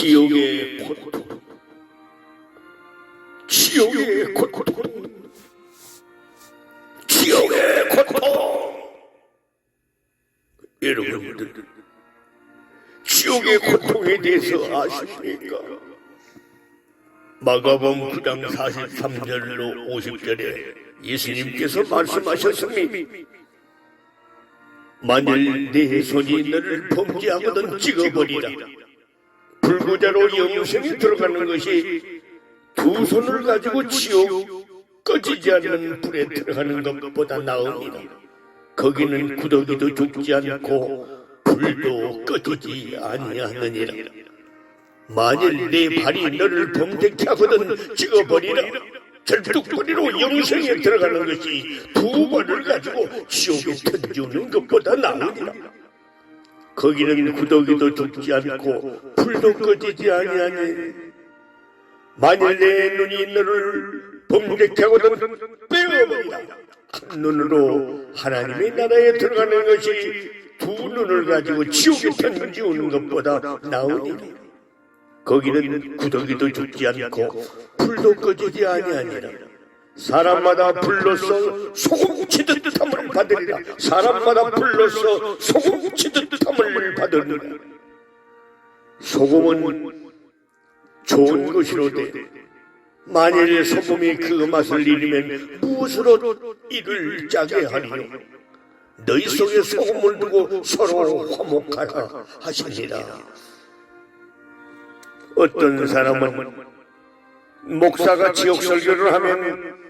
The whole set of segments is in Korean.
지옥의 고통, 지옥의 고통, 지옥의 고통. 여러분들, 지옥의 고통에 대해서 아십니까? 마가복음 9장 43절로 50절에 예수님께서 말씀하셨습니다. 만일 네 손이 너를 범죄하거든 찍어버리라. 불구자로 영생에 들어가는 것이 두 손을 가지고 지옥 꺼지지 않는 불에 들어가는 것보다 나읍니다. 거기는 구더기도 죽지 않고 불도 꺼지지 아니하느니라. 만일 네 발이 너를 범죄케 하거든 찍어버리라. 절뚝거리로 영생에 들어가는 것이 두 발을 가지고 지옥에 던지는 것보다 나으니라. 거기는 구더기도 죽지 않고 불도 꺼지지 아니하니 만일 내 눈이 너를 범죄케 하거든 빼어버리라. 한 눈으로 하나님의 나라에 들어가는 것이 두 눈을 가지고 지옥에 던지는 것보다 나으니라. 거기는 구더기도 죽지 않고 불도 꺼지지 아니하니라. 사람마다 불로서 소금치듯 함을 받으리라. 사람마다 불로서 소금치듯 함을 받으리라. 소금은 좋은 것이로되 만일 소금이 그 맛을 잃으면 무엇으로 이를 짜게 하리요. 너희 속에 소금을 두고 서로 화목하라 하시니라. 어떤 사람은 목사가 지옥 설교를 하면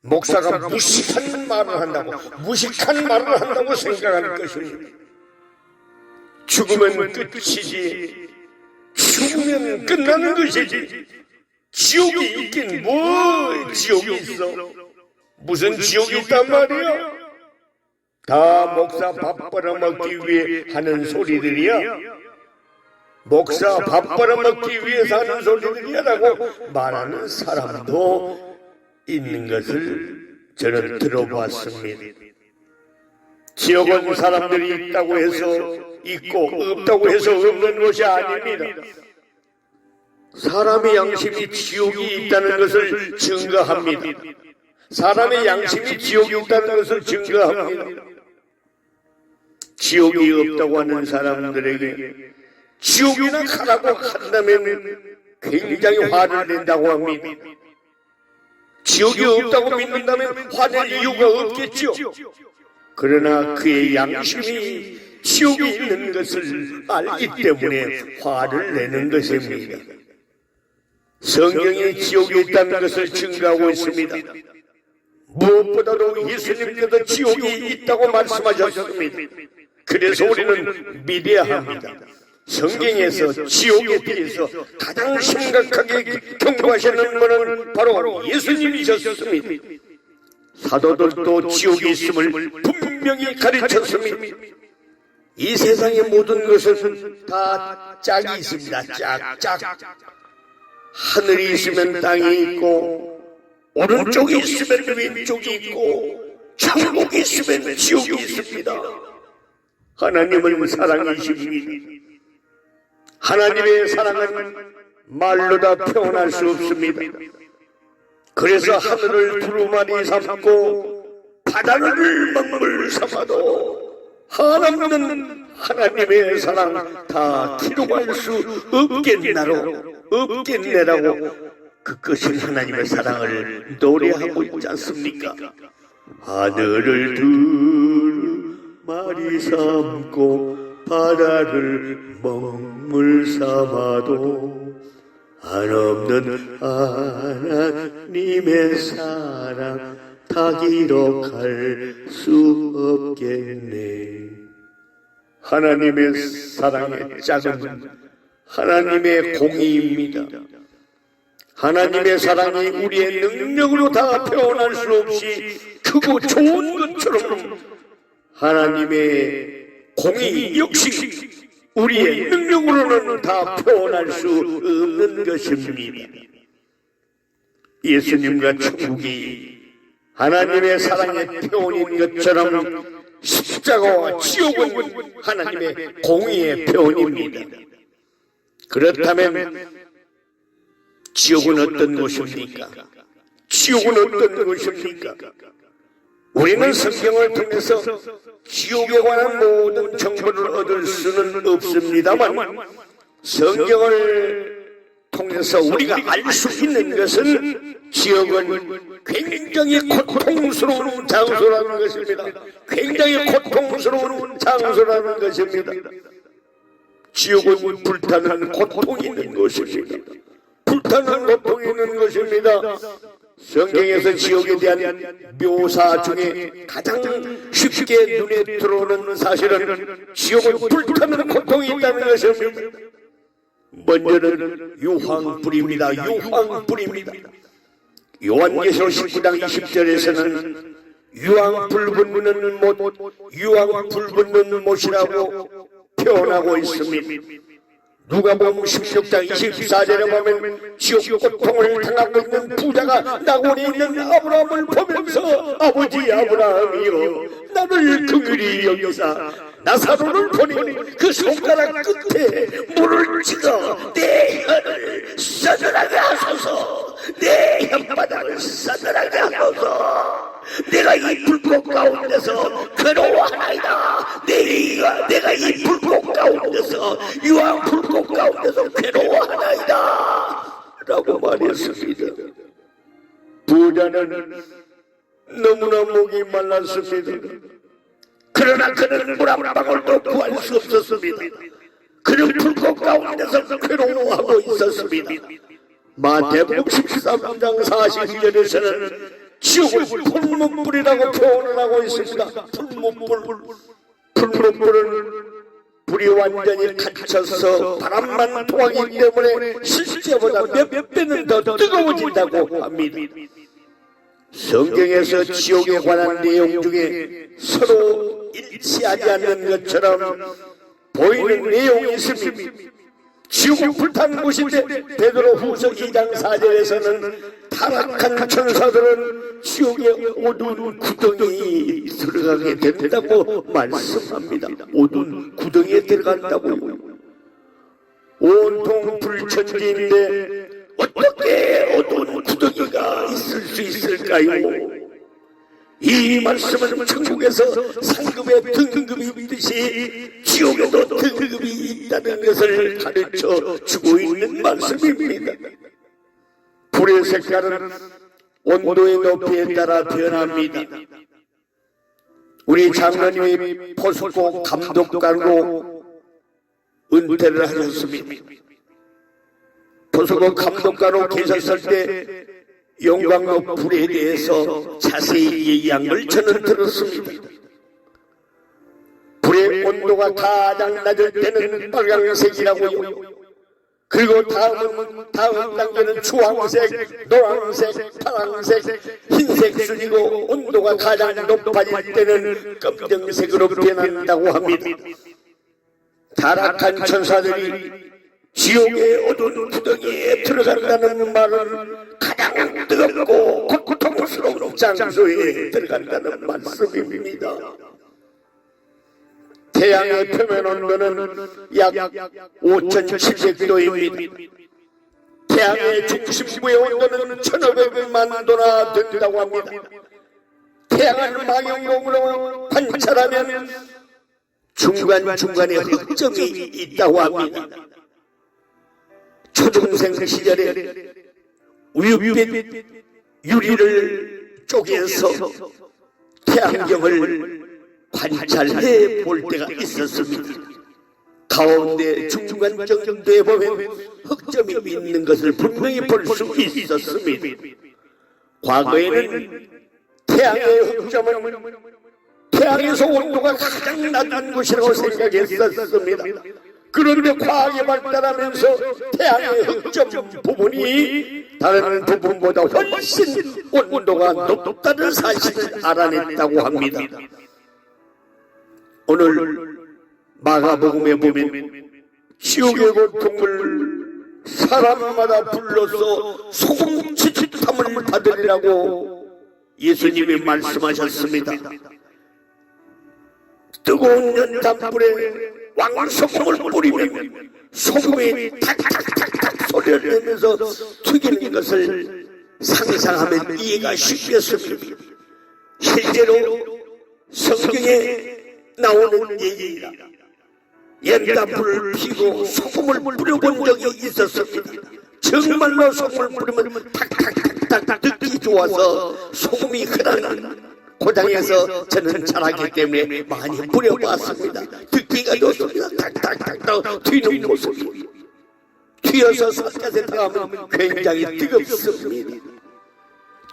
목사가 무식한 말을 한다고 생각할 것입니다. 죽으면 끝이지, 죽으면 끝나는 것이지, 지옥이 있긴 뭐 지옥이 있어. 무슨 지옥이 있단 말이야. 다 목사 밥 벌어먹기 위해 하는 소리들이야. 목사 밥 벌어먹기 위해서 하는 소리들이라고 말하는 사람도 있는 것을 저는 들어봤습니다. 지옥은 사람들이 있다고 해서 있고 없다고 해서 없는 것이 아닙니다. 사람의 양심이 지옥이 있다는 것을 증거합니다. 사람의 양심이 지옥이 있다는 것을 증거합니다. 지옥이 없다고 하는 사람들에게 지옥이나 가라고 한다면 굉장히 화를 낸다고 합니다. 지옥이 없다고 믿는다면 화낼 이유가 없겠죠. 그러나 그의 양심이 지옥이 있는 것을 알기 때문에 화를 내는 것입니다. 성경이 지옥이 있다는 것을 증거하고 있습니다. 무엇보다도 예수님께서 지옥이 있다고 말씀하셨습니다. 그래서 우리는 믿어야 합니다. 성경에서 지옥에 대해서 가장 심각하게 경고하시는 분은 바로 예수님이셨습니다. 사도들도 지옥이 있음을 분명히 가르쳤습니다. 이 세상의 모든 것은 다 짝이 있습니다. 짝. 하늘이 있으면 땅이 있고, 오른쪽이 있으면 왼쪽이 있고, 천국이 있으면 지옥이 있습니다. 하나님은 사랑이십니다. 하나님의 사랑은 말로 다 표현할 수 없습니다. 그래서 하늘을 두루마리 삼고 바다를 먹물 삼아도 한없는 하나님의 사랑 다 기록할 수 없겠네라고 그것은 하나님의 사랑을 노래하고 있지 않습니까? 하늘을 두루마리 삼고 바다를 먹물 삼아도 한없는 하나님의 사랑 다 기록할 수 없겠네. 하나님의 사랑의 짝은 하나님의 공의입니다. 하나님의 사랑이 우리의 능력으로 다 표현할 수 없이 크고 좋은 것처럼 하나님의 공의 역시 우리의 능력으로는 다 표현할 수 없는 것입니다. 예수님과 천국이 하나님의 사랑의 표현인 것처럼 십자가와 지옥은 하나님의 공의의 표현입니다. 그렇다면 지옥은 어떤 곳입니까? 지옥은 어떤 곳입니까? 우리는 성경을 통해서 지옥에 관한 모든 정보를 얻을 수는 없습니다만 성경을 통해서 우리가 알 수 있는 것은 지옥은 굉장히 고통스러운 장소라는 것입니다. 굉장히 고통스러운 장소라는 것입니다. 지옥은 불타는 고통이 있는 곳입니다. 불타는 고통이 있는 것입니다. 성경에서 지옥에 대한 묘사 중에 가장 쉽게 눈에 들어오는 사실은 지옥은 불타는 고통이 있다는 것입니다. 먼저는 유황불입니다. 유황불입니다. 요한계시록 19장 20절에서는 유황불 붙는 못, 유황불 붙는 못이라고 표현하고 있습니다. 누가복음 16장 24절에 보면 지옥 고통을 당하고 있는 부자가 나곤에 있는 아브라함을 보면서 아버지 아브라함이여 나를 긍휼히 여기사 나사로를 보내니 그 손가락 끝에 물을 찍어 내 혀를 서늘하게 하소서 내 혓바닥을 서늘하게 하소서 내가 이 불꽃 가운데서 괴로워하나이다 내가 이 불꽃 가운데서 유황 불꽃 가운데서 괴로워하나이다 라고 말했습니다. 부자는 너무나 목이 말랐습니다. 그러나 그는 물 한 방울도 구할 수 없었습니다. 그는 불꽃 가운데서 괴로워하고 있었습니다. 마태복음 13장 42절에서는 지옥을 풀무불이라고 표현을 하고 있습니다. 풀무불은 불이 완전히 갇혀서 바람만 통하기 때문에 실제보다 몇 배는 더 뜨거워진다고 합니다. 성경에서 지옥에 관한 내용 중에 서로 일치하지 않는 것처럼 보이는 내용이 있습니다. 지옥은 불타는 곳인데 베드로후서 2장 4절에서는 타락한 천사들은 지옥의 어두운 구덩이 들어가게 된다고 말씀합니다. 어두운 구덩이에 들어간다고요. 온통 불천지인데 어떻게 어두운 구덩이가 있을 수 있을까요? 이 말씀은 천국에서 상급의 등급이 있듯이 지옥에도 등급이 있다는 것을 가르쳐 주고 있는 말씀입니다. 불의 색깔은 온도의 높이에 따라 변합니다. 우리 장로님이 포스코 감독관으로 은퇴를 하셨습니다. 포스코 감독관으로 계셨을 때 영광로 불에 대해서 자세히 얘기한 걸 저는 들었습니다. 불의 온도가 가장 낮을 때는 빨간색이라고요. 그리고 다음 단계는 주황색, 노란색, 파란색, 흰색 순이고 온도가 가장 높아질 때는 검정색으로 변한다고 합니다. 타락한 천사들이 지옥의 어두운 구덩이에 들어간다는 말은 가장 뜨겁고 고통스러운 장소에 들어간다는 말씀입니다. 태양의 표면 온도는 약 5700도입니다. 태양의 중심부의 온도는 1500만 도나 된다고 합니다. 태양을 망원경으로 관찰하면 중간중간에 흑점이 있다고 합니다. 초등생 시절에 우윳빛 유리를 쪼개서 태양경을 관찰해 볼 때가 있었습니다. 가운데 중간 정도에 보면 흑점이 있는 것을 분명히 볼 수 있었습니다. 과거에는 태양의 흑점은 태양에서 온도가 가장 낮은 곳이라고 생각했었습니다. 그런데 과학이 발달하면서 태양의 흑점 부분이 다른 부분보다 훨씬 온도가 높다는 사실을 알아냈다고 합니다. 오늘 마가복음에 보면 지옥의 고통을 사람마다 불러서 소금치치탐을 받으리라고 예수님이 말씀하셨습니다. 뜨거운 연탄불에 왕소금을 뿌리면 소금이 탁탁탁탁 소리를 내면서 튀기는 것을 상상하면 이해가 쉽겠습니다. 실제로 성경에 나오는 얘기입니다. 연단불을 피고 소금을 뿌려본 적이 있었습니다. 정말로 소금을 뿌리면 탁탁탁탁 듣기 좋아서 소금이 흐르는 고장에서 저는 자라기 때문에 많이 뿌려봤습니다. 듣기가 좋습니다. 탁탁탁탁 튀는 모습이 튀어서 산까지 들어가면 굉장히 뜨겁습니다.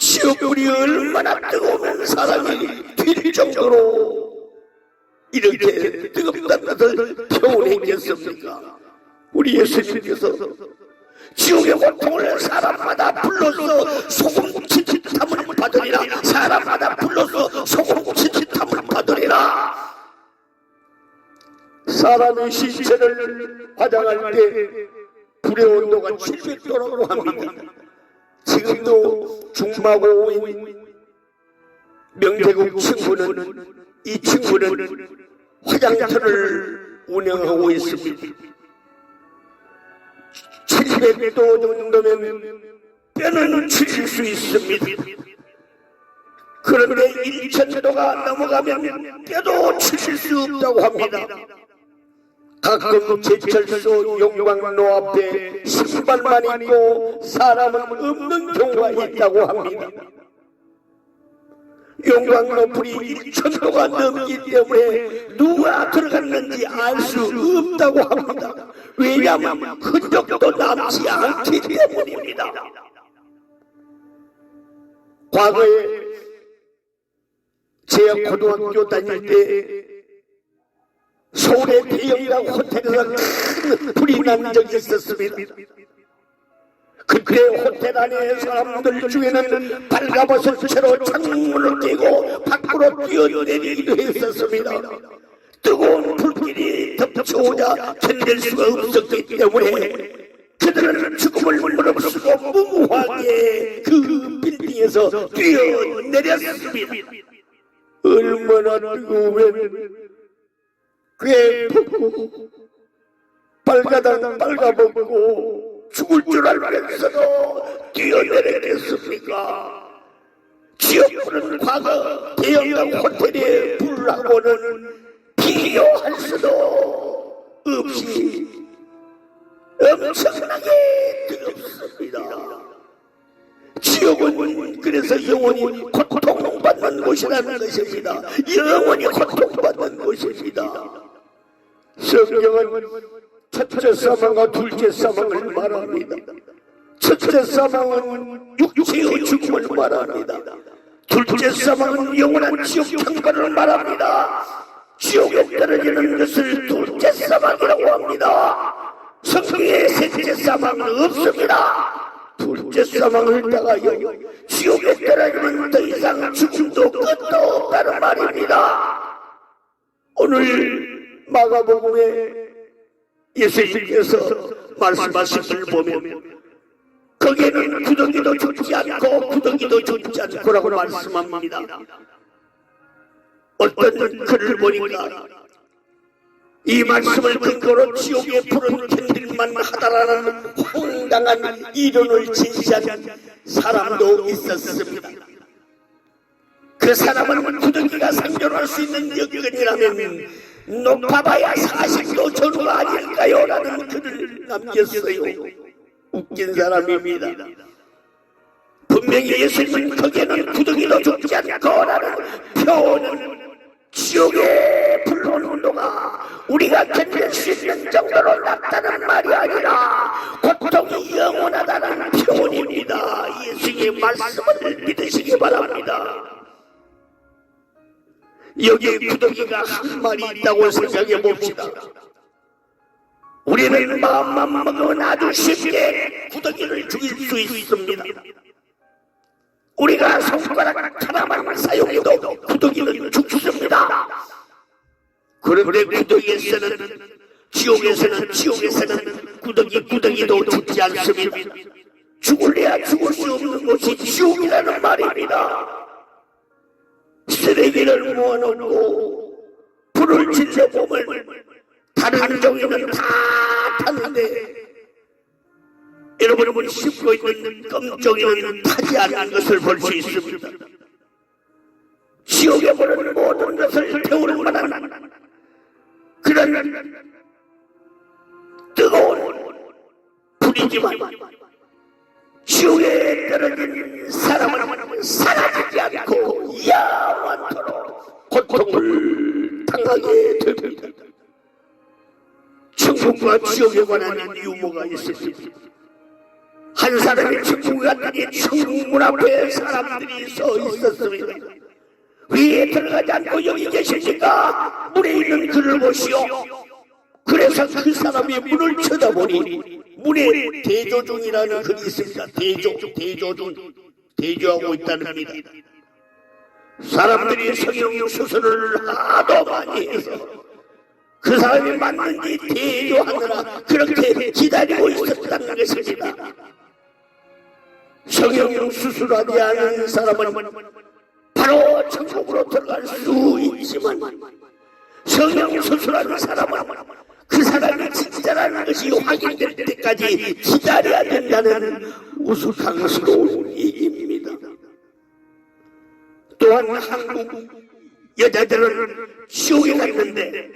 지옥불이 얼마나 뜨거우면 사람이 튈 정도로 이렇게 뜨겁다는 것을 표현했겠습니까? 우리 예수님께서 지옥의 고통을 사람마다 불러서 소금 치치탐을 받으리라. 사람마다 불러서 소금 치치탐을 받으리라. 사람의 신체를 화장할 때 불의 온도가 700도라고 합니다. 지금도 중마고인 명재국 친구는 이 친구는 화장터를 운영하고 있습니다. 700도 정도면 뼈는 치실 수 있습니다. 그런데 1000도가 넘어가면 뼈도 치실 수 없다고 합니다. 가끔 제철소 용광로 앞에 신발만 입고 사람은 없는 경우가 있다고 합니다. 용광로 불이 1000도가 넘기 때문에 누가 들어갔는지 알 수 없다고 합니다. 왜냐하면 흔적도 남지 않기 때문입니다. 과거에 제가 고등학교 다닐 때 서울의 대형당 호텔에서 큰 불이 난 적이 있었습니다. 그때 호텔 안에 사람들 중에는 발가벗은 채로 창문을 깨고 밖으로 뛰어내리기도 했었습니다. 뜨거운 불길이 덮쳐오자 견딜 수가 없었기 때문에 그들은 죽음을 무릅쓰고 무모하게 그 빌딩에서 뛰어내렸습니다. 얼마나 뜨거우면 꽤 붓고 빨가당 빨가벗고 죽을 줄 알면서도 뛰어내렸겠습니까? 지옥불은 과거 대형당 호텔의 불하고는 비교할 수도 없이 엄청나게 뜨겁습니다. 지옥은 그래서 영원히 고통받는 곳이라는 것입니다. 영원히 고통받는 곳입니다. 성경은 첫째 사망과 둘째 사망을 말합니다. 첫째 사망은 육체의 죽음을 말합니다. 둘째 사망은 영원한 지옥 평가를 말합니다. 지옥에 떨어지는 것을 둘째 사망이라고 합니다. 성경에 셋째 사망은 없습니다. 둘째 사망을 당하여 지옥에 떨어지는 더 이상 죽음도 끝도 없다는 말입니다. 오늘 마가복음에 예수님께서 말씀하신 걸 보면 거기에는 구더기도 죽지 않고 구더기도 죽지 않고라고 말씀합니다. 어떤 글을 보니까 이 말씀을 근거로 지옥의 불은 견딜만 하다라는 황당한 이론을 제시한 사람도 있었습니다. 그 사람은 구더기가 생존할 수 있는 여건이라면 높아봐야 40도 전후가 아닐까요? 라는 글을 남겼어요. 웃긴 사람입니다. 분명히 예수님은 거기에는 구더기도 죽지 않고 라는 표현은 지옥의 불온 온도가 우리가 견딜 수 있는 정도로 낮다는 말이 아니라 고통이 영원하다는 표현입니다. 예수님의 말씀을 믿으시기 바랍니다. 여기에 구더기가 한 마리 있다고 생각해 봅시다. 우리는 마음만 먹으면 아주 쉽게 구더기를 죽일 수 있습니다. 우리가 손가락 하나만 사용해도 구더기는 죽습니다. 그런데 구더기에서는 지옥에서는 구더기도 죽지 않습니다. 죽을래야 죽을 수 없는 곳이 지옥이라는 말입니다. 쓰레기를 모아놓고 불을 질러보면 다른 종이는 다 탔는데 여러분은 씹고 있는 껌종이는 타지 않은 것을 볼 수 있습니다. 지옥에 보는 모든 것을 태우는 만한 그런 뜨거운 불이지만 지옥에 떨어진 사람은 사라지지 않고 영원토록 고통을 당하게 됩니다. 천국과 지옥에 관한 유머가 있습니다. 한 사람이 천국에 갔더니 천국 문 앞에 사람들이 서 있었습니다. 왜 들어가지 않고 여기 계십니까? 문에 있는 그를 보시오. 그래서 그 사람이 문을 쳐다보니 문에 대조중이라는 글이 있습니다. 대조중 대조하고 있다는 겁니다. 사람들이 성형 수술을 하도 많이 해서 그 사람이 맞는지 대조하느라 그렇게 기다리고 있었다는 것입니다. 성형 수술하지 않은 사람은 바로 천국으로 들어갈 수 있지만 성형 수술하는 사람은 그 사람이 진짜라는 것이 확인될 때까지 기다려야 된다는 우스꽝스러운 얘기입니다. 또한 한국 여자들은 지옥에 갔는데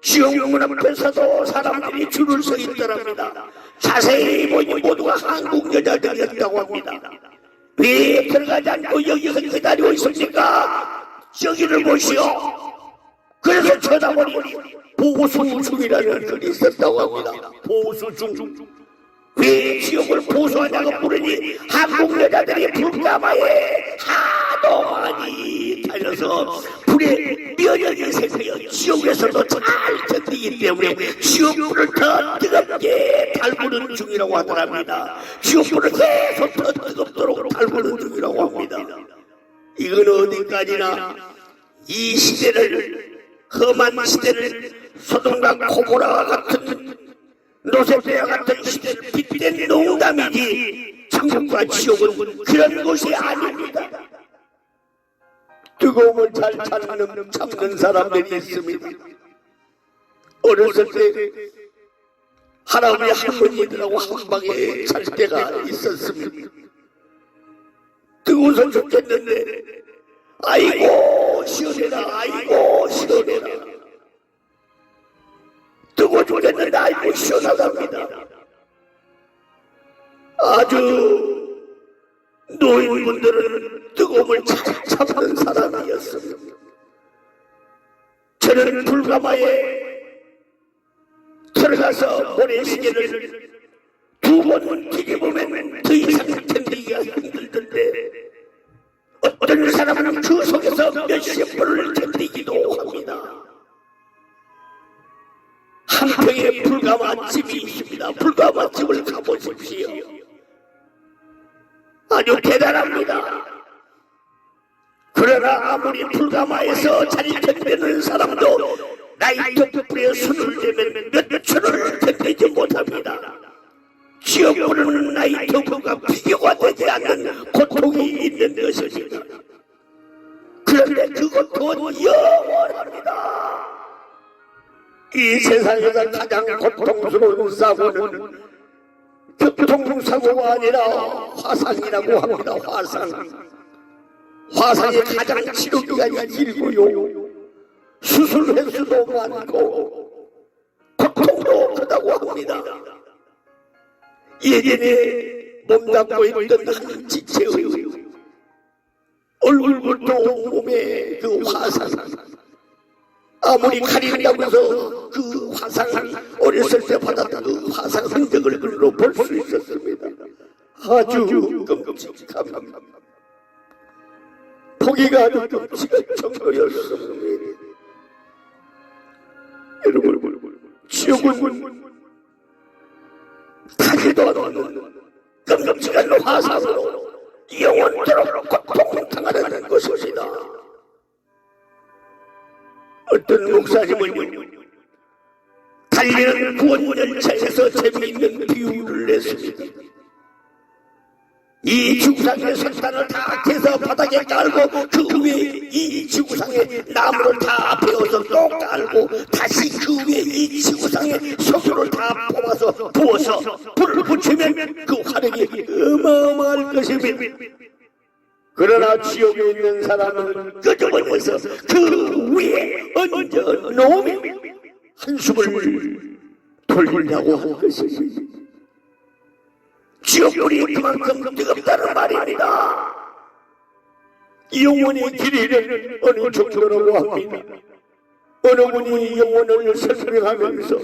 지옥문 앞에서도 사람들이 줄을 서 있더랍니다. 자세히 보니 모두가 한국 여자들이었다고 합니다. 왜 들어가지 않고 여기서 기다리고 있습니까? 저기를 보시오. 그래서 쳐다보니 보수중이라는 글이 있었다고 합니다. 보수중. 왜 지옥을 보수하냐고 물으니 한국 여자들이 불가마에 하도 많이 달려서 불에 면역이 생겨 지옥에서도 잘 견디기 때문에 지옥불을 더 뜨겁게 달구는 중이라고 하더랍니다. 지옥불을 계속 더 뜨겁도록 달구는 중이라고 합니다. 이건 어디까지나 이 시대를, 험한 시대를, 소돔과 고모라와 같은 노세대와 같은 시대를 빗댄 농담이지 천국과 지옥은 그런 곳이 아닙니다. 뜨거움을 잘 참는 사람들이 있습니다. 어렸을 때 할아버지 할머니들하고 한 방에 잘 때가 있었습니다. 뜨거워서 죽겠는데 아이고 시원해라, 아이고 시원해라. 뜨거워 죽겠는데 아이고 시원하답니다. 아주 노인분들은 뜨거움을 잘 참는 사람이었습니다. 저는 불가마에 들어가서 모래시계를 2번 뒤집으면 더 이상 견디기가 힘들던데 어떤 사람은 그 속에서 몇십 번을 견디기도 합니다. 한평에 불가마집이 있습니다. 불가마집을 가보십시오. 아주 대단합니다. 그러나 아무리 불가마에서 잘 견디는 사람도 라이터불에 손을 대면 몇 초를 견디지 못합니다. 지옥불은 라이터불과 비교가 되지 않는 고통이 있는 것입니다. 그런데 그 고통은 영원합니다. 이 세상에서 가장 고통스러운 사고는 교통사고가 아니라 화상이라고 합니다. 화상이 가장 치료기간이 길고요, 수술 횟수도 많고 고통도 크다고 합니다. 예전에 몸담고 있던 한 지체의 얼굴부터 온몸에 그 화상, 아무리 가린다고 해서 그 화상, 어렸을 때 받았던 그 화상 흔적을 그걸로 볼 수 있었습니다. 아주 끔찍합니다. 보기가 아주 끔찍한 정도였습니다. 여러분, 지옥은 타지도 않는 끔찍한 화상으로 영원토록 고통당하는 것입니다. 어떤 목사님은 달리는 구원열차에서 재미있는 비유를 냈습니다. 이 지구상의 석탄을 다 캐서 바닥에 깔고 그 위에 이 지구상의 나무를 다 베어서 또 깔고 다시 그 위에 이 지구상의 석유를 다 뽑아서 부어서 불을 붙이면 그 화력이 어마어마할 것입니다. 그러나 지옥에 있는 사람은 끄집어내서 그 위에 얹어 놓으면 한숨을 돌리려고 한 것입니다. 지옥불이 그만큼 뜨겁다는 말입니다. 영원의 길이는 어느 정도라고 합니다. 어느 분이 영혼을 설명하면서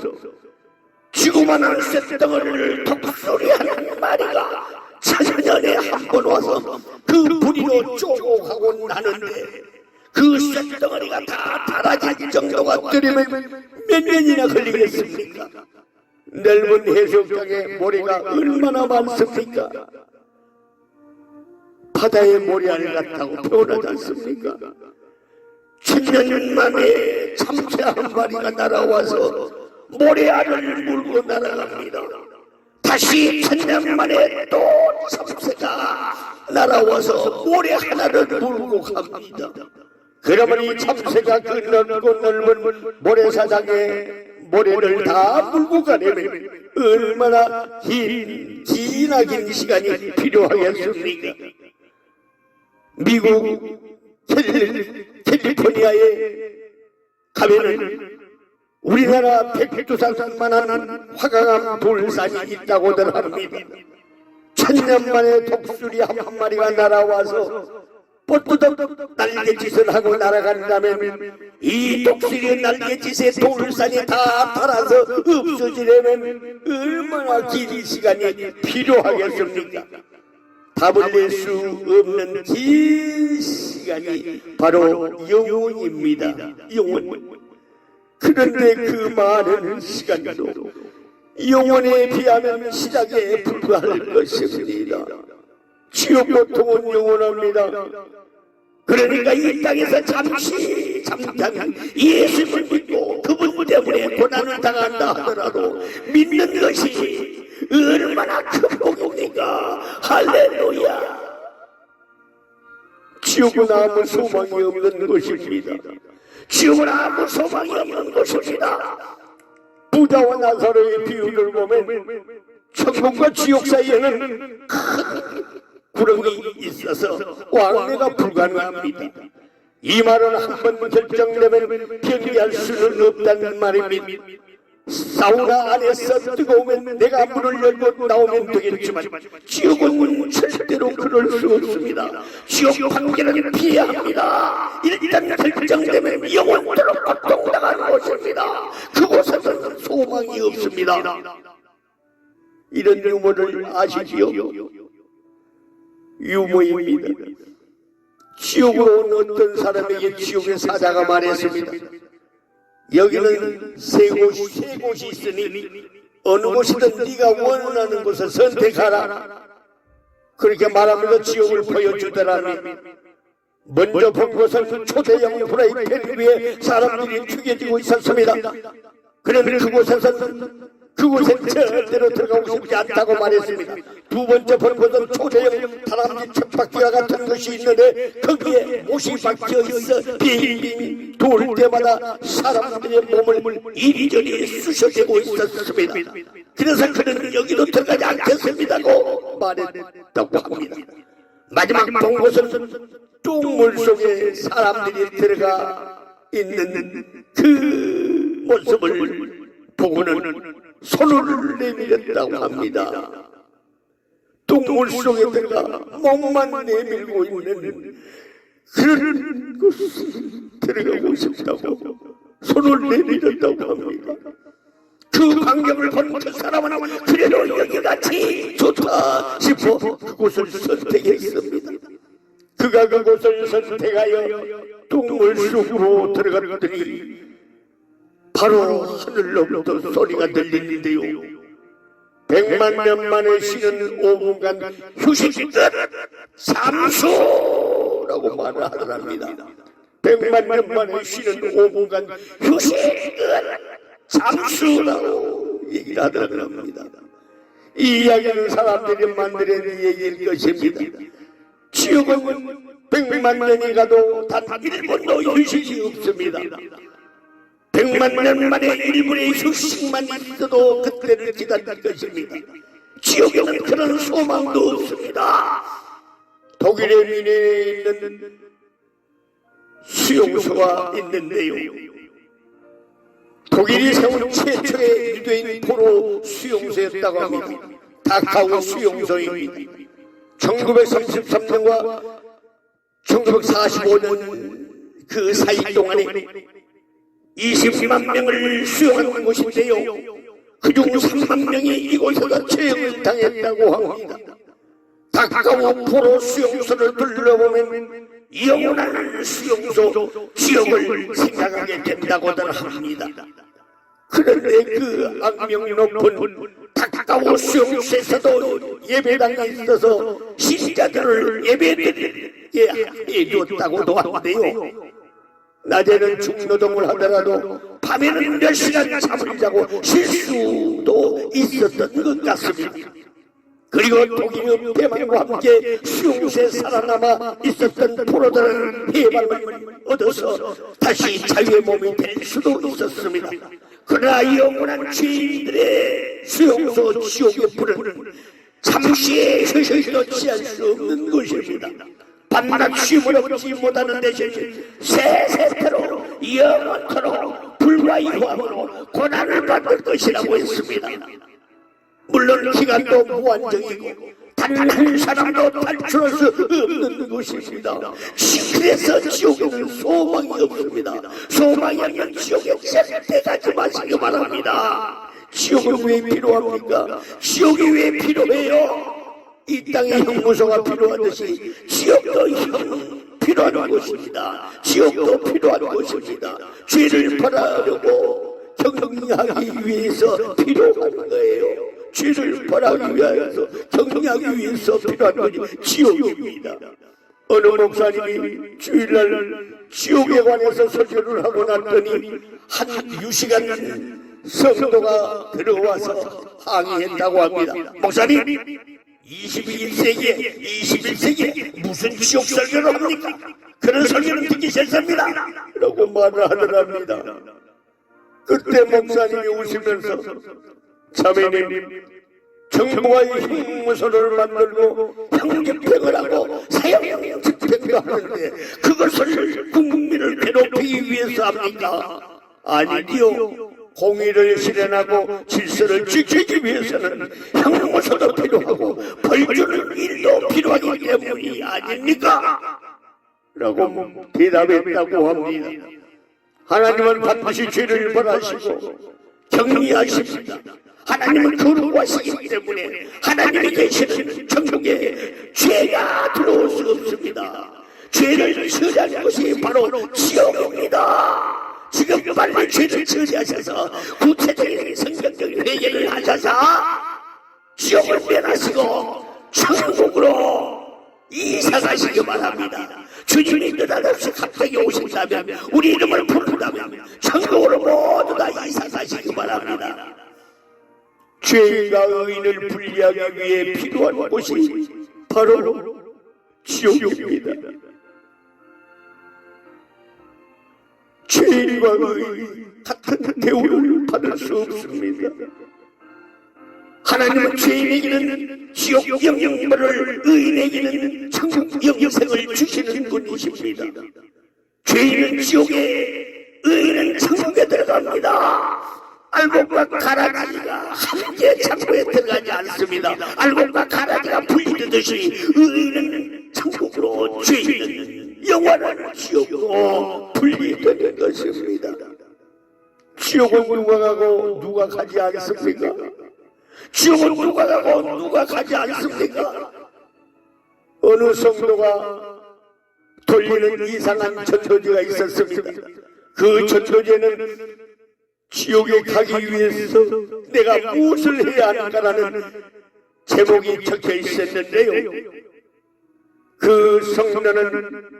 지구만한 쇳덩어리를 톡소리하는 마리가 천년에 한 번 와서 그 부리로 쪼고 가고 나는데 그 쇳덩어리가 다 닳아질 정도가 되려면 몇 년이나 걸리겠습니까? 넓은 해수욕장에 모래가 얼마나 많습니까? 바다의 모래알 같다고 표현하지 않습니까? 천년 만에 참새 한 마리가 날아와서 모래알을 물고 날아갑니다. 다시 천년 만에 또 참새가 날아와서 모래 하나를 물고 갑니다. 그러면 이 참새가 그 넓고 넓은 모래사장에 모래를 다 물고 가려면 얼마나 기나긴 시간이 필요하겠습니까? 미국 캘리포니아에 가면은 우리나라 백두산만한 화강암 돌산이 있다고들 합니다. 천년 만에 독수리 한 마리가 날아와서 뻗떠덕 날개짓을 하고 날아간다면 이 독수리의 날개짓에 돌산이 다 달아서 없어지려면 얼마나 긴 시간이 필요하겠습니까? 답을 낼 수 없는 긴 시간이 바로 영원입니다. 영원. 그런데 그 많은 시간도 영원에 비하면 시작에 불과할 것입니다. 지옥 고통은 영원합니다. 그러니까 이 땅에서 잠깐 예수를 믿고 그분 때문에 고난을 당한다 하더라도 믿는 것이 얼마나 큰 복입니까? 할렐루야. 지옥은 아무 소망이 없는 것입니다. 지옥은 아무 소망이 없는 것입니다. 부자와 나사로의 비유를 보면 천국과 지옥 사이에는 큰 구렁이 있어서 왕래가 불가능합니다. 이 말은 한 번 결정되면 변기할 수는 없다는 말입니다. 사우나 안에서 뜨거우면 내가 문을 열고 나오면 되겠지만 지옥은 절대로 그럴 수 없습니다. 지옥 판결은 피해야 합니다. 일단 결정되면 영원토록 고통당하는 곳입니다. 그곳에서는 소망이 없습니다. 이런 유머를 아시지요? 유머입니다. 지옥으로 온 어떤 사람에게 지옥의 사자가 말했습니다. 여기는 세 곳이 있으니 어느 곳이든 네가 원하는 곳을 선택하라. 그렇게 말하면서 지옥을 보여주더라니. 먼저 본 곳은 초대형 프라이팬 위에 사람들이 튀겨지고 있었습니다. 그런데 그곳엔 절대로 들어가고 싶지 않다고 말했습니다. 두 번째 본 곳은 초대형 다람쥐 쳇바퀴와 같은 것이 있는데 거기에 못이 박혀 있어 빙빙 돌 때마다 사람들의 몸을 이리저리 쑤셔대고 있었습니다. 그래서 그는 여기도 들어가지 않겠습니다고 말했다고 합니다. 마지막 본 곳은 똥물 속에 사람들이 들어가 있는 그 모습을 보고는 손을 내밀었다고 합니다. 똥물 속에 들어가 몸만 내밀고 있는 그런 곳에 들어가고 싶다고 손을 내밀었다고 합니다. 그 광경을 본 그 사람은 그래도 여기같이 좋다 싶어 그곳을 선택했습니다. 그가 그곳을 선택하여 똥물 속으로 들어갔더니 바로 하늘로부터 소리가 들리는데요. 100만 년 만에 쉬는 5분간 휴식 끝 잠수라고 말을 하더랍니다. 100만 년 만에 쉬는 5분간 휴식 끝 잠수라고 얘기를 하더랍니다. 이 이야기는 사람들이 만들어낸 얘기일 것입니다. 지옥은 100만 년이 가도 단 1분도 휴식이 없습니다. 100만 년 만에 1분의 휴식만 있어도 그때를 기다릴 것입니다. 지옥에는 그런 소망도 없습니다. 독일의 미네에 있는 수용소가 있는데요, 독일이 세운 최초의 유대인 포로 수용소였다고 합니다. 다카우 수용소입니다. 1933년과 1945년 그 사이 동안에 20만 명을 수용한 곳인데요, 그중 3만 명이 이곳에서 처형을 당했다고 합니다. 다카우 포로 수용소를 둘러보면 영원한 수용소 지옥을 생각하게 된다고들 합니다. 그런데 그 악명 높은 다카우 수용소에서도 예배당이 있어서 신자들을 예배드리게 해줬다고도 하는데요, 낮에는 중노동을 하더라도 밤에는 몇 시간 잠을 자고 쉴 수도 있었던 것 같습니다. 그리고 독일의 대만과 함께 수용소에 살아남아 있었던 포로들은 해방을 얻어서 다시 자유의 몸이 될 수도 있었습니다. 그러나 영원한 죄인들의 수용소 지옥의 불은 잠시의 휴식도 취할 수 없는 것입니다. 밤낮 쉼을 얻지 못하는 대신 세세토록 영원토록 불과 유황으로 고난을 받을 것이라고 했습니다. 물론 기간도 무한정이고 단 한 사람도 탈출할 수 없는 것입니다. 그래서 지옥에는 소망이 없습니다. 소망이 없는 지옥에 절대 가지 마시기 바랍니다. 지옥은 왜 필요합니까? 지옥이 왜 필요해요? 이 땅에 형무소가 필요하듯이 지옥도 필요한 것입니다. 지옥도 필요한 것입니다. 죄를 벌하려고 정리하기 위해서 필요한 거예요. 죄를 벌하기 위해서 정리하기 위해서 필요한 것이 지옥입니다. 어느 목사님이 주일날 지옥에 관해서 설교를 하고 났더니 한 유시간 성도가 들어와서 항의했다고 합니다. 목사님, 21세기에 21세기에 무슨 지옥 설교를 합니까? 그런 설교는 듣기 싫습니다 라고 말을 하더랍니다. 그때 목사님이 웃으면서, 자매님, 정부가 형무소를 만들고 형집행을 하고 사형 집행도 하는데 그것을 국민을 괴롭히기 위해서 합니까? 아니지요. 공의를 실현하고 질서를 지키기 위해서는 형무소도 필요하고 벌주는 일도 필요하기 때문이 아닙니까? 라고 대답했다고 합니다. 하나님은 반드시 죄를 벌하시고 정리하십니다. 하나님은 거룩하시기 때문에 하나님이 계시는 천국에 죄가 들어올 수 없습니다. 죄를 처리하는 것이 바로 지옥입니다. 지금 빨리 죄를 처리하셔서 구체적인 성경적인 회개를 하셔서 지옥을 면하시고 천국으로 이사가시기 바랍니다. 주님이 느닷없이 갑자기 오신다면, 우리 이름을 부른다면 천국으로 모두 다 이사가시기 바랍니다. 죄인과 의인을 분리하기 위해 필요한 곳이 바로 지옥입니다. 죄인과 의인 같은 대우를 받을 수 없습니다. 하나님은 죄인에게는 지옥 영생을, 의인에게는 천국 영생을 주시는 분이십니다. 죄인은 지옥에, 의인은 천국에 들어갑니다. 알곡과 가라지가 함께 창고에 들어가지 않습니다. 알곡과 가라지가 분리되듯이 의인은 천국으로, 죄인은 영원한 지옥으로 분리되는 것입니다. 지옥은 누가 가고 누가 가지 않습니까? 지옥은 누가 가고 누가 가지 않습니까? 어느 성도가 돌리는 이상한 전도지가 있었습니다. 그 전도지에는 지옥에 가기 위해서 내가 무엇을 해야 할까라는 제목이 적혀 있었는데요, 그 성도는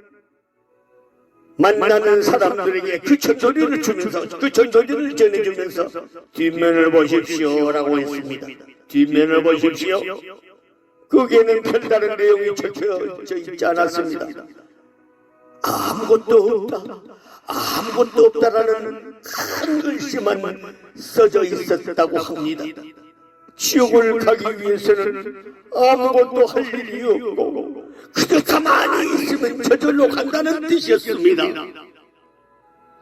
만나는 사람들에게 그 전도리를 주면서 그 전도리를 전해주면서 뒷면을 보십시오라고 했습니다. 뒷면을 보십시오. 거기에는 별다른 내용이 적혀져 있지 않았습니다. 아무것도 없다, 아무것도 없다라는 큰 글씨만 써져 있었다고 합니다. 지옥을 가기 위해서는 아무것도 할 일이 없고 그저 가만히 있으면 저절로 간다는 뜻이었습니다.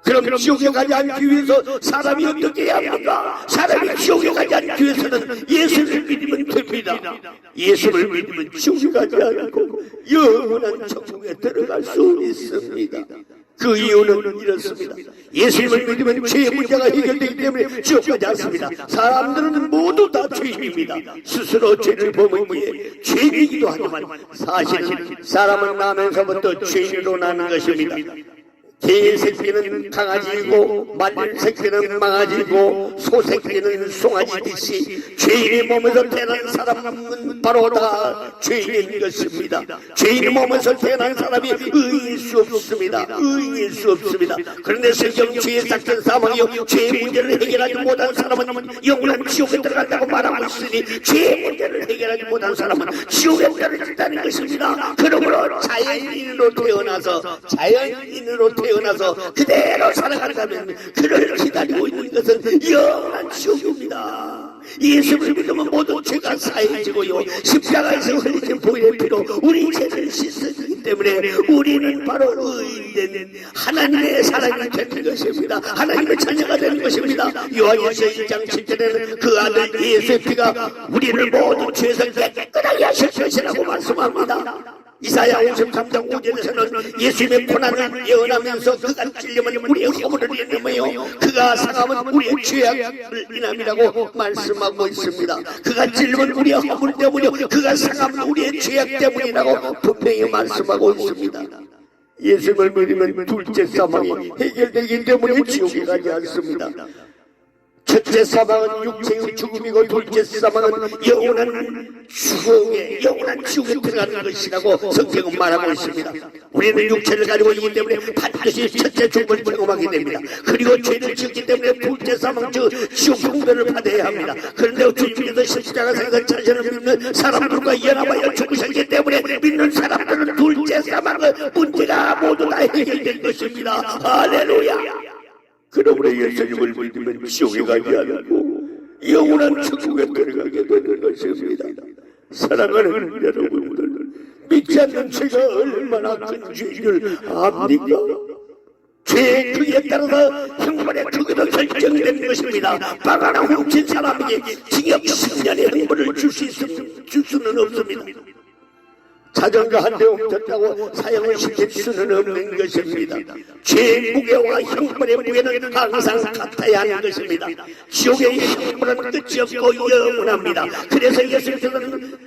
그럼 지옥에 가지 않기 위해서 사람이 어떻게 해야 합니까? 사람이 지옥에 가지 않기 위해서는 예수를 믿으면 됩니다. 예수를 믿으면 지옥에 가지 않고 영원한 천국에 들어갈 수 있습니다. 그 이유는 이렇습니다. 예수님을 믿으면 죄의 문제가 해결되기 때문에 지옥 가지 않습니다. 사람들은 모두 다 죄인입니다. 스스로 죄를 범하기에 죄인이기도 하지만 사실은 사람은 나면서부터 죄인으로 나는 것입니다. 개의 새끼는 강아지이고 말 새끼는 망아지고 소 새끼는 송아지듯이 죄인의 몸에서 태어난 사람은 바로 다 죄인인 것입니다. 죄인의 몸에서 태어난 사람이 의인일 수 없습니다. 의인일 수 없습니다. 그런데 성경 죄의 삭전 사망이요 죄의 문제를 해결하지 못한 사람은 영원한 지옥에 들어간다고 말하고 있으니 죄의 문제를 해결하지 못한 사람은 지옥에 떨어진다는 것입니다. 그러므로 자연인으로 태어나서 그대로 살아간다면 그를 기다리고 있는 것은 영원한 지옥입니다. 예수를 믿으면 모든 죄가 사해지고요 십자가에서 흘리신 보혈의 피로 우리 죄를 씻어주기 때문에 우리는 바로 의인된 하나님의 사람이 되는 것입니다. 하나님의 자녀가 되는 것입니다. 요한일서 1장 7절에는 그 아들 예수의 피가 우리를 모든 죄에서 깨끗하게 하실 것이라고 말씀합니다. 이사야 53장 5절에서는 예수님의 고난을 예언하면서 그가 찔림은 우리의 허물을 인하며 그가 상함은 우리의 죄악을 인함이라고 말씀하고 있습니다. 그가 찔림은 우리의 허물 때문이요 그가 상함은 우리의 죄악 때문이라고 분명히 말씀하고 있습니다. 예수님을 믿으면 둘째 사망이 해결되기 때문에 지옥에 가지 않습니다. 첫째 사망은 육체의 죽음이고 둘째 사망은 영원한 지옥에 들어가는 것이라고 성경은 말하고 있습니다. 우리는 육체를 가지고 있기 때문에 반드시 첫째 죽음을 경험하게 됩니다. 그리고 죄를 지었기 때문에 둘째 사망 지옥 공변을 받아야 합니다. 그런데 주님께서 십자가상에서 자신을 믿는 사람들과 연합하여 죽으셨기 때문에 믿는 사람들은 둘째 사망의 문제가 모두 다 해결된 것입니다. 할렐루야. 그러므로 예수님을 믿으면 지옥에 가지 않고 영원한 천국에 들어가게 되는 것입니다. 사랑하는 여러분들, 믿지 않는 죄가 얼마나 큰 죄인을 압니까? 죄의 크기에 따라서 형벌의 크기도 결정되는 것입니다. 바가나 훔친 사람에게 징역 10년의 형벌을 줄 수는 없습니다. 자전거 한 대 옮겼다고 사형을 시킬 수는 없는 것입니다. 죄의 무게와 형벌의 무게는 항상 같아야 하는 것입니다. 지옥의 형벌은 끝이 없고 영원합니다. 그래서 예수님께서는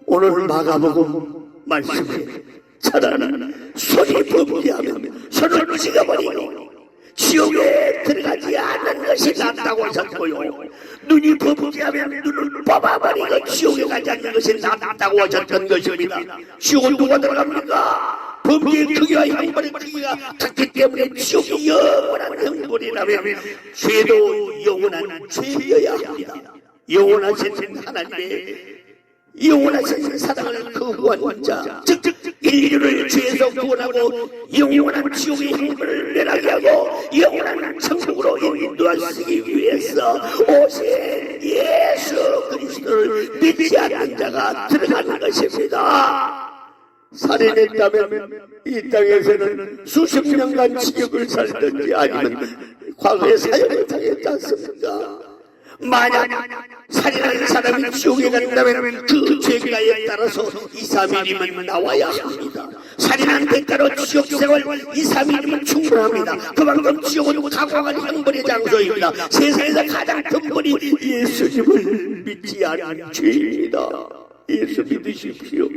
오늘 마가복음 말씀에 차라리 손이 범죄하면 손을 찍어버리고 지옥에 들어가지 않는 것이 낫다고 하셨고요, 눈이 범죄하면 눈을 뽑아버리고 지옥에 가지 않는 것이 낫다고 하셨던 것입니다. 지옥은 누가 들어갑니까? 범죄의 크기와 형벌의 크기가 같기 때문에 지옥이 영원한 형벌이라면 죄도 영원한 죄여야 합니다. 영원하신 하나님의 영원하신 사랑을 거부한 자, 즉 인류를 죄에서 구원하고 영원한 지옥의 형벌을 면하게 하고 영원한 천국으로 인도하시기 위해서 오신 예수 그리스도를 믿지 않는 자가 들어가는 것입니다. 살인했다면 이 땅에서는 수십 년간 지옥을 살든지 아니면 과거에 사형을 당했지 않습니까? 만약 살인하는 사람이 지옥에 간다면 그 죄가에 따라서 2, 3일이면 나와야 합니다. 살인한 대가로 지옥 생활 2, 3일이면 충분합니다. 그만큼 지옥은 각오한 형벌의 장소입니다. 세상에서 가장 큰 벌이 예수님을 믿지 않는 죄입니다. 예수 믿으십시오.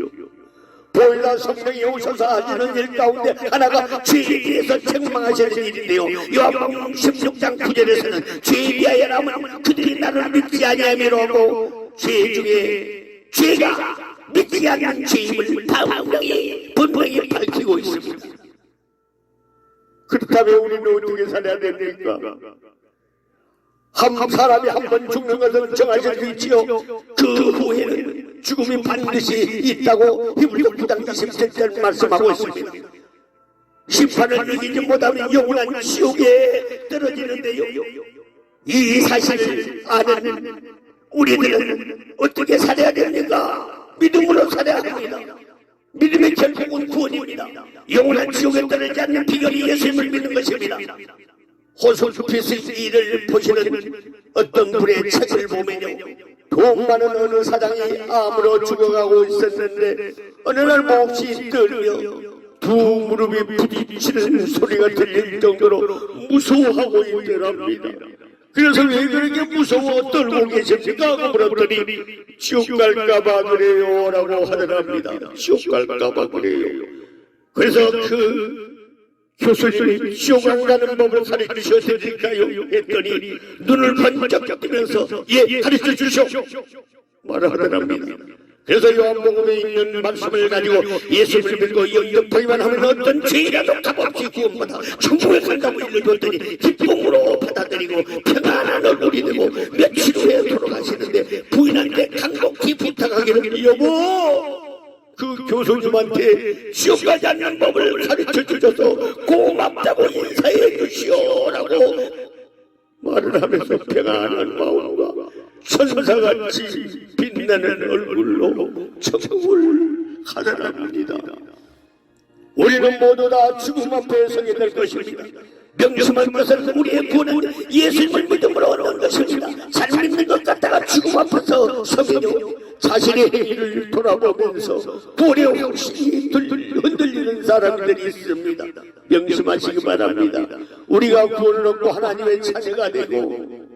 보일러 성령이 오셔서 하시는 일 가운데 하나가 죄에 대해서 책망하시는 일인데요, 요한복음 16장 9절에서는 죄에 대하여라면 그들이 나를 믿지 아니하미로고 죄 중에 죄가 믿지 않는 죄임을 분명히 밝히고 있습니다. 그렇다면 우리는 어떻게 살아야 됩니까? 한 사람이 한 번 죽는 것은 정하셔져 있지요. 그 후에는 죽음이 반드시 있다고 히브리서 9장 27절 말씀하고 있습니다. 심판을 이기지 못하면 영원한 지옥에 떨어지는데요. 이 사실을 아는 우리들은 어떻게 살아야 됩니까? 믿음으로 살아야 합니다. 믿음의 결국은 구원입니다. 영원한 지옥에 떨어지지 않는 비결이 예수님을 믿는 것입니다. 호스피스 일을 보시는 어떤 분의 책을 보면요, 돈 많은 어느 사장이 암으로 죽어가고 있었는데 어느 날 몹시 떨며 두 무릎이 부딪히는 소리가 들릴 정도로 무서워하고 있더랍니다. 그래서 왜 그렇게 무서워 떨고 계십니까? 하고 물었더니 지옥 갈까봐 그래요 라고 하더랍니다. 지옥 갈까봐 그래요. 그래서 그 교수님이 지옥 안 가는 법을 가르쳐 주셔야 했더니 눈을 번쩍 뜨면서 예, 가르쳐 주시오 말하더랍니다. 그래서 요한복음에 있는 말씀을 가지고 예수를 믿고 영접하기만 하면 어떤 죄라도 값없이 구원받아 천국에 간다고 일러줬더니 기쁨으로 받아들이고 평안한 얼굴이 되고 며칠 후에 돌아가시는데 부인한테 간곡히 부탁하기를 여보, 그 교수님한테 지옥 가지 않는 법을 가르쳐 주셔서 고맙다고 인사해 주시오라고 말을 하면서 평안한 마음과 천사같이 빛나는 얼굴로 천국을 가더랍니다. 우리는 모두 다 죽음 앞에 서게 될 것입니다. 명심할 것은 우리의 구원은 예수님을 믿음으로 얻는 것입니다. 잘 믿는 것 같다가 죽음 앞에서 서면요, 자신의 행위를 돌아보면서 구원의 확신이 흔들리는 사람들이 있습니다. 명심하시기 바랍니다. 우리가 구원을 얻고 하나님의 자녀가 되고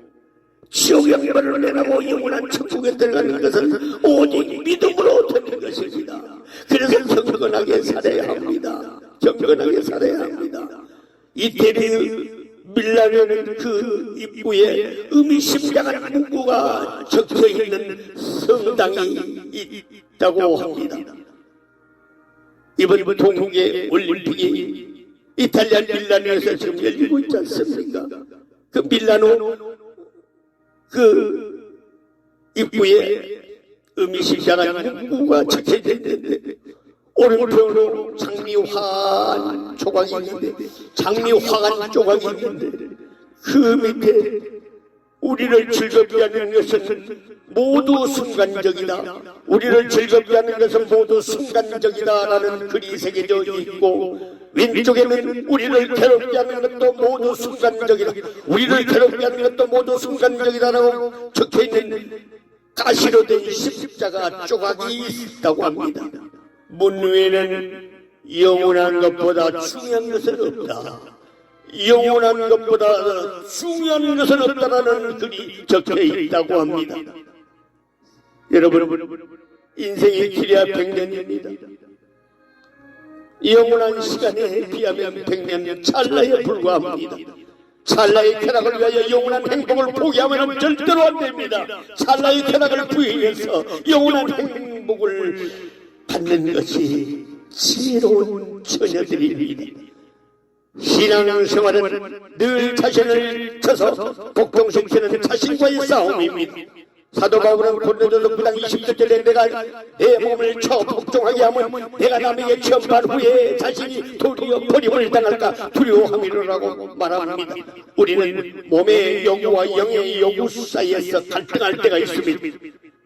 지옥 영벌을 내라고 영원한 천국에 들어가는 것은 오직 믿음으로 되는 것입니다. 그래서 경건하게 살아야 합니다. 경건하게 살아야 합니다. 이태리 밀라노는 그 입구에 의미심장한 문구가 적혀있는 성당이 있다고 합니다. 이번 동계 올림픽이 이탈리아 밀라노에서 지금 열리고 있지 않습니까? 그 밀라노 그 입구에 의미심장한 문구가 적혀져 있는데 오른편으로 장미화한 조각이 있는데, 장미화한 조각이 있는데 그 밑에 우리를 즐겁게 하는 것은 모두 순간적이다, 우리를 즐겁게 하는 것은 모두 순간적이다 라는 글이 새겨져 있고, 왼쪽에는 우리를 괴롭게 하는 것도 모두 순간적이다, 우리를 괴롭게 하는 것도 모두 순간적이다 라고 적혀있는 가시로 된 십자가 조각이 있다고 합니다. 문 위에는 영원한 것보다 중요한 것은 없다, 영원한 것보다 중요한 것은 없다라는 글이 적혀 있다고 합니다. 여러분, 인생의 길이야 100년입니다. 영원한 시간에 비하면 100년 찰나에 불과합니다. 찰나의 쾌락을 위하여 영원한 행복을 포기하면 절대로 안 됩니다. 찰나의 쾌락을 부인해서 영원한 행복을 받는 것이 지혜로운 처녀들입니다. 신앙생활은 늘 자신을 쳐서 복종시키는 자신과의 싸움입니다. 사도 바울은 고린도전서 9장 20절에 내가 내 몸을 쳐 복종하게 하면 내가 남에게 취업한 후에 자신이 도리어 버림을 당할까 두려워함이라고 말합니다. 우리는 몸의 요구와 영의 요구 사이에서 갈등할 때가 있습니다.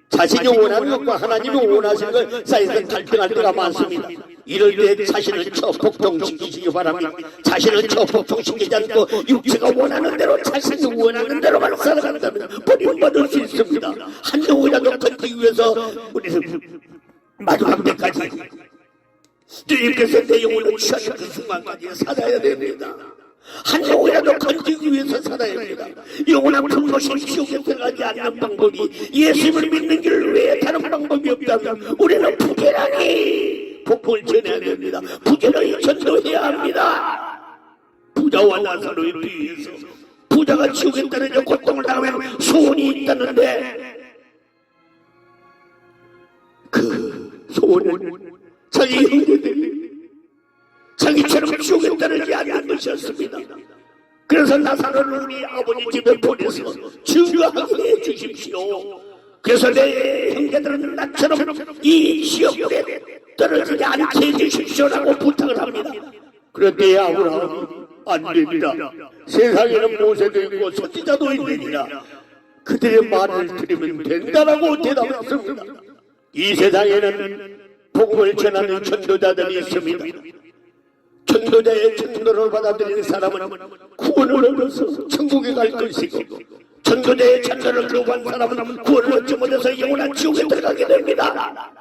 자신이 원하는 것과 하나님이 원하시는 것 사이에서 갈등할 때가 많습니다. 이럴 때 자신을 쳐 복종시키시기 바랍니다. 자신을 쳐 복종시키지 않고 육체가 원하는 대로 자신이 원하는 대로만 살아간다면 버림받을 수 있습니다. 한 영혼이라도 건지기 위해서 우리는 마지막 때까지 주님께서 내 영혼을 취하는 그 순간까지 살아야 됩니다. 한 영혼이라도 건지기 위해서 살아야 합니다. 영원한 불못이 지옥에 들어가지 않는 방법이 예수님을 믿는 길 외에 다른 방법이 없다면 우리는 부지런히 복음을 전해야 됩니다. 부지런히 전도해야 합니다. 부자와 나사로에 비해서 부자가 지옥에 떨어져 고통을 당하면 소원이 있다는데 그 소원은 자기 형제들이 호랑이처럼 지옥에 떨어지지 않는 것이었습니다. 그래서 나사로를 우리 아버지 집에 보내서 증거하게 해주십시오. 그래서 내 형제들은 나처럼 이 지옥에 떨어지지 않게 해주십시오라고 부탁을 합니다. 그런데 아브라함이 안 됩니다. 세상에는 모세도 있고 선지자도 있느니라. 그들의 말을 들으면 된다라고 대답했습니다. 이 세상에는 복음을 전하는 전도자들이 있습니다. 전도자의 전도를 받아들이는 사람은 구원을 얻어서 천국에 갈 것이고, 전도자의 전도를 거부한 사람은 구원을 얻지 못해서 영원한 지옥에 들어가게 됩니다.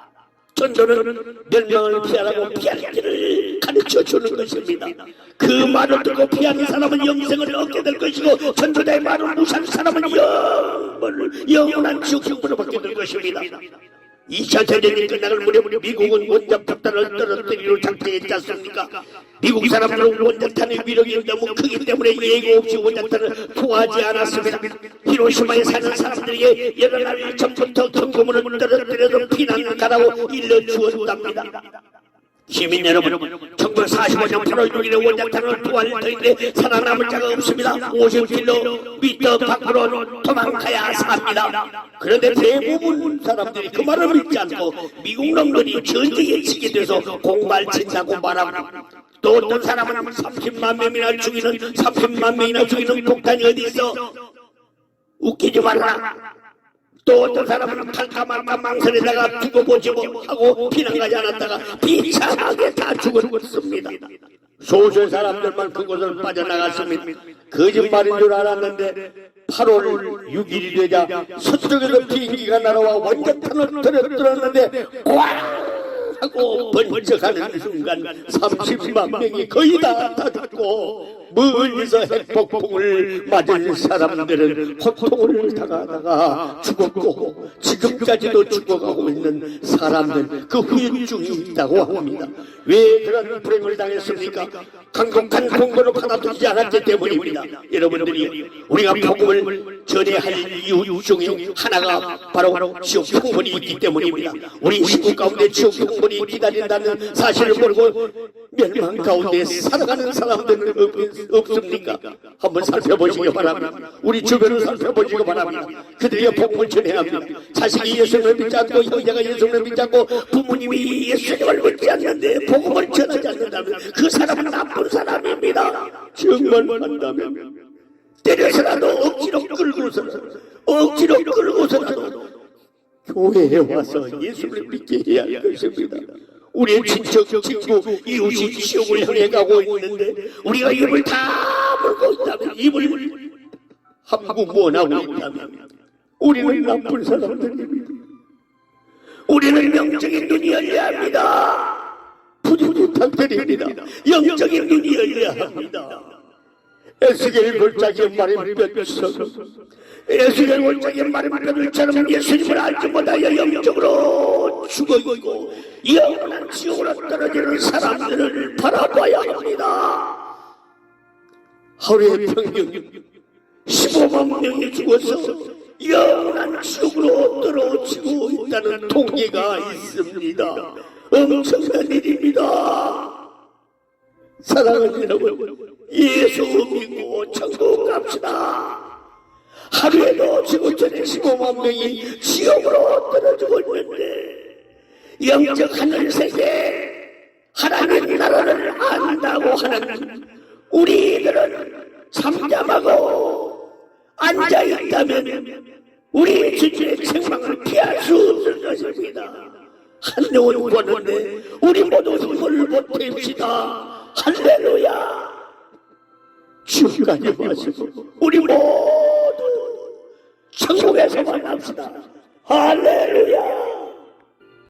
전도는 멸망을 피하라고 피할 길을 가르쳐 주는 것입니다. 그 말을 듣고 피하는 사람은 영생을 얻게 될 것이고, 전도자의 말을 무시하는 사람은 영원한 지옥 형벌을 받게 될 것입니다. 2차 대전이 끝나갈 무렵 미국은 원자 폭탄을 떨어뜨리려 작정했지 않습니까? 미국 사람들은 원자탄의 위력이 너무 크기 때문에 예고 없이 원자탄을 투하하지 않았습니다. 히로시마에 사는 사람들에게 여러 날 전부터 경고문을 떨어뜨려서 피난 가라고 일러주었답니다. 시민 여러분, 1945년 8월 6일에 원자탄을 투하할 터인데 살아남을 자가 없습니다. 50km 밖으로 도망가야 삽니다. 그런데 대부분 사람들이 그 말을 믿지 않고 미국 놈들이 전쟁에 치게 돼서 공발 친다고 말하고, 또 어떤 사람은 30만 명이나 죽이는 폭탄이 어디 있어? 웃기지 말라. 또 어떤 사람은 탈까 말까 망설이다가 두고 보지 하고 피난가지 않았다가 비참하게 다 죽었습니다. 소수의 사람들만 그곳을 빠져나갔습니다. 거짓말인 줄 알았는데 8월 6일이 되자 서쪽에서 비행기가 날아와 원자탄을 떨어뜨렸는데 꽝! 하고 번쩍하는 순간 30만 명이 거의 다 죽고, 멀리서 핵폭풍을 맞은 사람들은 고통을 당하다가 죽었고, 지금까지도 죽어가고 있는 사람들 그 후유증이 있다고 합니다. 왜 그런 불행을 당했습니까? 강력한 공부를 받아들이지 않았기 때문입니다. 여러분들이 우리가 복음을 전해야 할 이유 중에 하나가 바로 지옥 형벌이 있기 때문입니다. 우리 식구 가운데 지옥 형벌이 기다린다는 사실을 모르고 멸망 가운데 살아가는 사람들은 없습니까? 한번 살펴보시기 바랍니다. 우리 주변을 살펴보시기 바랍니다. 그들에게 복음을 전해야 합니다. 자식이 예수님을 믿지 않고, 형제가 예수님을 믿지 않고, 부모님이 예수님을 믿지 않는데 복음을 전하지 않는다면 그 사람은 나쁜 사람입니다. 정말 한다면 때려서라도 억지로 끌고서라도 교회에 와서 예수를 믿게 해야 할 것입니다. 우리의 친척, 친구, 이웃이 지옥을 향해 가고 있는데 우리가 입을 다물고 있다면, 입을 함구 원하고 있다면 우리는 나쁜 사람들입니다. 우리는 영적인 눈이 열려야 합니다. 부탁드립니다. 영적인 눈이 열려야 합니다. 에스겔 골짜기의 마른 뼈처럼, 에스겔 골짜기의 마른 뼈들처럼 예수님을 알지 못하여 영적으로 죽어있고 영원한 지옥으로 떨어지는 사람들을 바라봐야 합니다. 하루에 평균 15만 명이 죽어서 영원한 지옥으로 떨어지고 있다는 통계가 있습니다. 엄청난 일입니다. 사랑하는 여러분, 예수 믿고 천국 갑시다. 하루에도 지금 전에 15만 명이 지옥으로 떨어지고 있는데, 영적 하늘세계 하나님 나라를 안다고 하는 우리들은 잠잠하고 앉아있다면 우리 주님의 책망을 피할 수 없을 것입니다. 한영을 구하는데 우리 모두 힘을 보탭시다. 할렐루야. 지금까지 마시고 우리 모두 천국에서 만납시다. 할렐루야.